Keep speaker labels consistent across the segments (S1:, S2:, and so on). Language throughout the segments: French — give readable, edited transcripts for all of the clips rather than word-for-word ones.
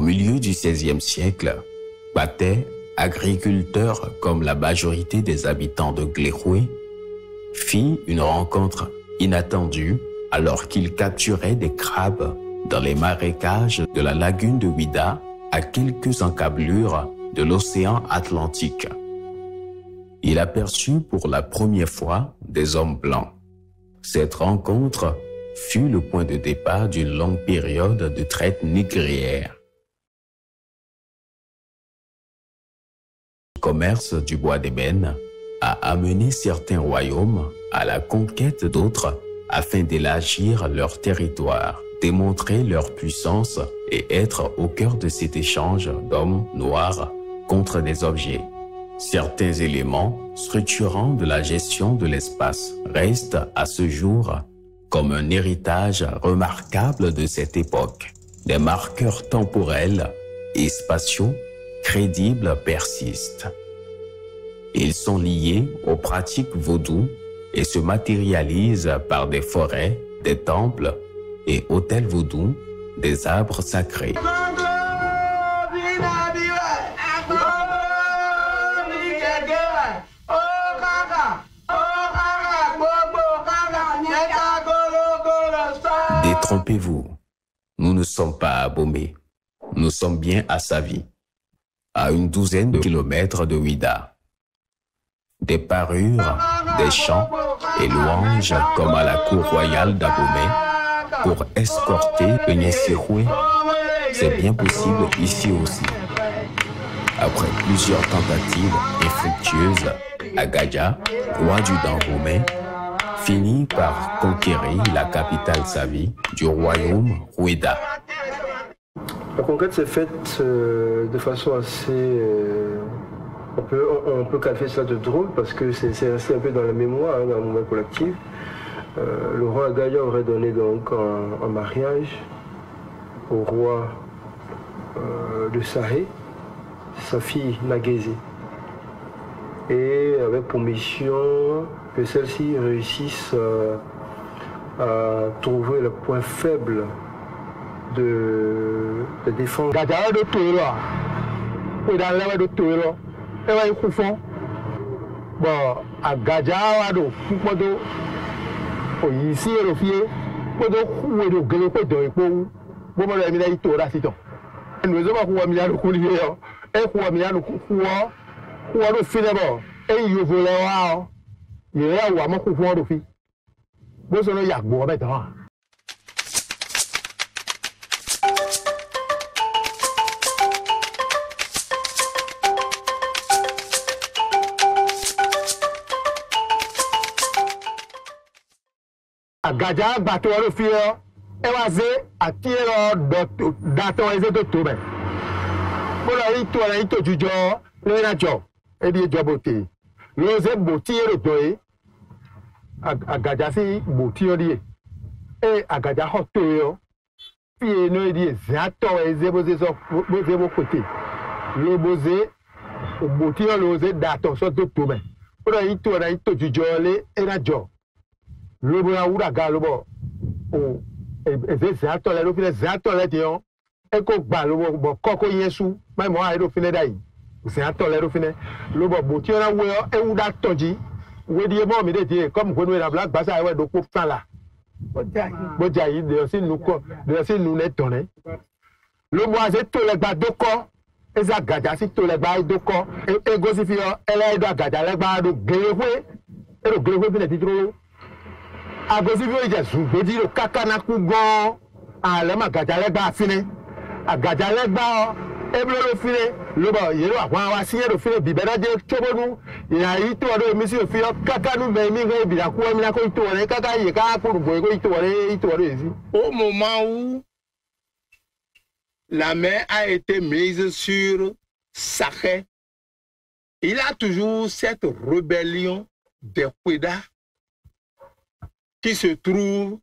S1: milieu du XVIe siècle, Batet, agriculteur comme la majorité des habitants de Gléroué, fit une rencontre inattendue alors qu'il capturait des crabes dans les marécages de la lagune de Ouidah à quelques encablures de l'océan Atlantique. Il aperçut pour la première fois des hommes blancs. Cette rencontre fut le point de départ d'une longue période de traite négrière. Le commerce du bois d'ébène a amené certains royaumes à la conquête d'autres afin d'élargir leur territoire, démontrer leur puissance et être au cœur de cet échange d'hommes noirs contre des objets. Certains éléments structurants de la gestion de l'espace restent à ce jour comme un héritage remarquable de cette époque. Des marqueurs temporels et spatiaux crédibles persistent. Ils sont liés aux pratiques vaudou et se matérialisent par des forêts, des temples et hôtels vaudous, des arbres sacrés. Détrompez-vous, nous ne sommes pas à Bomé, nous sommes bien à Savi, à une douzaine de kilomètres de Ouidah. Des parures, des chants et louanges comme à la cour royale d'Abomey pour escorter le Niessiroué, c'est bien possible ici aussi. Après plusieurs tentatives infructueuses, Agadia, roi du Dahomey, finit par conquérir la capitale Savi du royaume Ouidah.
S2: La conquête s'est faite de façon assez... on peut qualifier cela de drôle parce que c'est resté un peu dans la mémoire, dans le moment collectif. Le roi Agadia aurait donné donc en mariage au roi de Sahé sa fille Nagézé. Et avec pour mission que celle-ci réussisse à trouver le point faible de défense.
S3: Bon, Agadia wado kupodo oyisi erofie podo kuwedo gelepo do epo bo mo le mi la itora sito enu zo ba kuwa mi la ku ni yo e kuwa mi la kuwa do fi lebo e yo vo le wa o ye ya wa mo ku fo do fi bo so no yagbo be tan. Agadia bateau le fio e wa ze atiero daton eze to to be bo la ito jujo le na jo e di jo bote lo ze boti ero do e Agadia si boti ori e Agadia ho to yo fi no e di zato eze bo ze so bo ze bo kote lo bo ze boti lo ze daton so to to be bo la ito jujo le e na jo lobo ya wura ga lobo o eze zato le lo file zato le tion e ko gba lobo bo koko yesu mai mo ai do file dai zato le lo file lobo bo ti ona we e wuda toji we di mo mi de ti comme ko no la black basa we do ko fan la bo jayi de si nu ko de si nu le tonne lobo a se to le gba doko eza Agadia si to le gba doko e go si fi o ele do Agadia le gba do gelewe e do gelewe bi le ti dro agosi bi o je sun godi lo kakana ku gan ale ma Agadia le gba fine Agadia le gba eblo lo fine lo bo ye lo àwọn wa si lo fine bi bere je chobonu ya yi to do mi si o fi o kakanu me mi go bi da ku mi na ko ito re kaka ye ka ku bo ko ito re esi.
S4: Au moment où la main a été mise sur Sahé, il y a toujours cette rébellion des Ouidah qui se trouve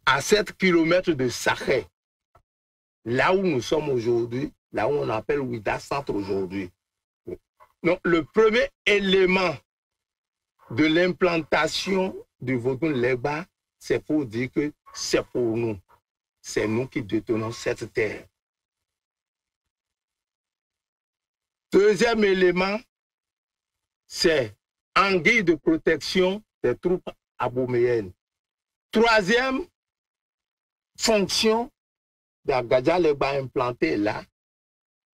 S4: à 7 km de Sahé, là où nous sommes aujourd'hui, là où on appelle Ouidah Centre aujourd'hui. Donc, le premier élément de l'implantation du Vodou Legba, c'est pour dire que c'est pour nous. C'est nous qui détenons cette terre. Deuxième élément, c'est en guise de protection des troupes aboméennes. Troisième fonction d'Agadia Legba implantée là,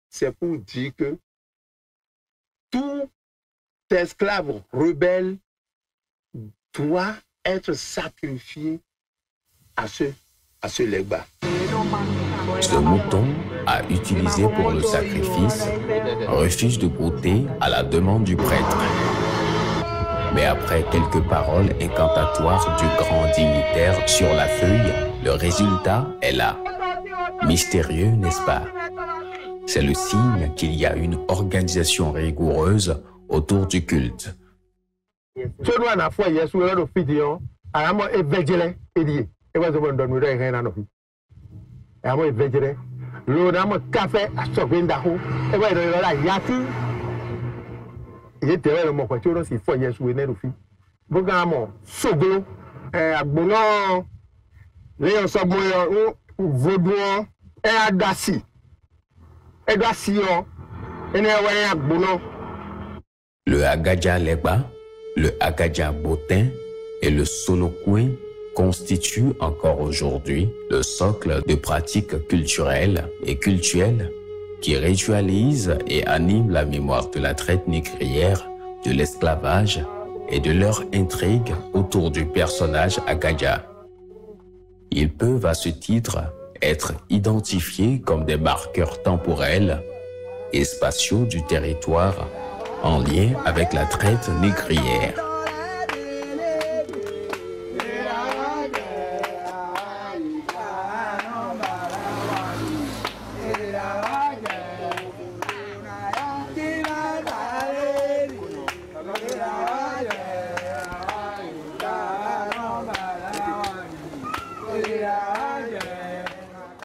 S4: c'est pour dire que tout esclave rebelle doit être sacrifié à ce Legba.
S1: Ce mouton à utiliser pour le sacrifice refuse de brouter à la demande du prêtre. Mais après quelques paroles incantatoires du grand dignitaire sur la feuille, le résultat est là. Mystérieux, n'est-ce pas? C'est le signe qu'il y a une organisation rigoureuse autour du culte. Le Agadia Legba, le Agadia Botin et le Solokwe constituent encore aujourd'hui le socle de pratiques culturelles et cultuelles qui ritualisent et animent la mémoire de la traite négrière, de l'esclavage et de leur intrigue autour du personnage Agadia. Ils peuvent à ce titre être identifiés comme des marqueurs temporels et spatiaux du territoire en lien avec la traite négrière.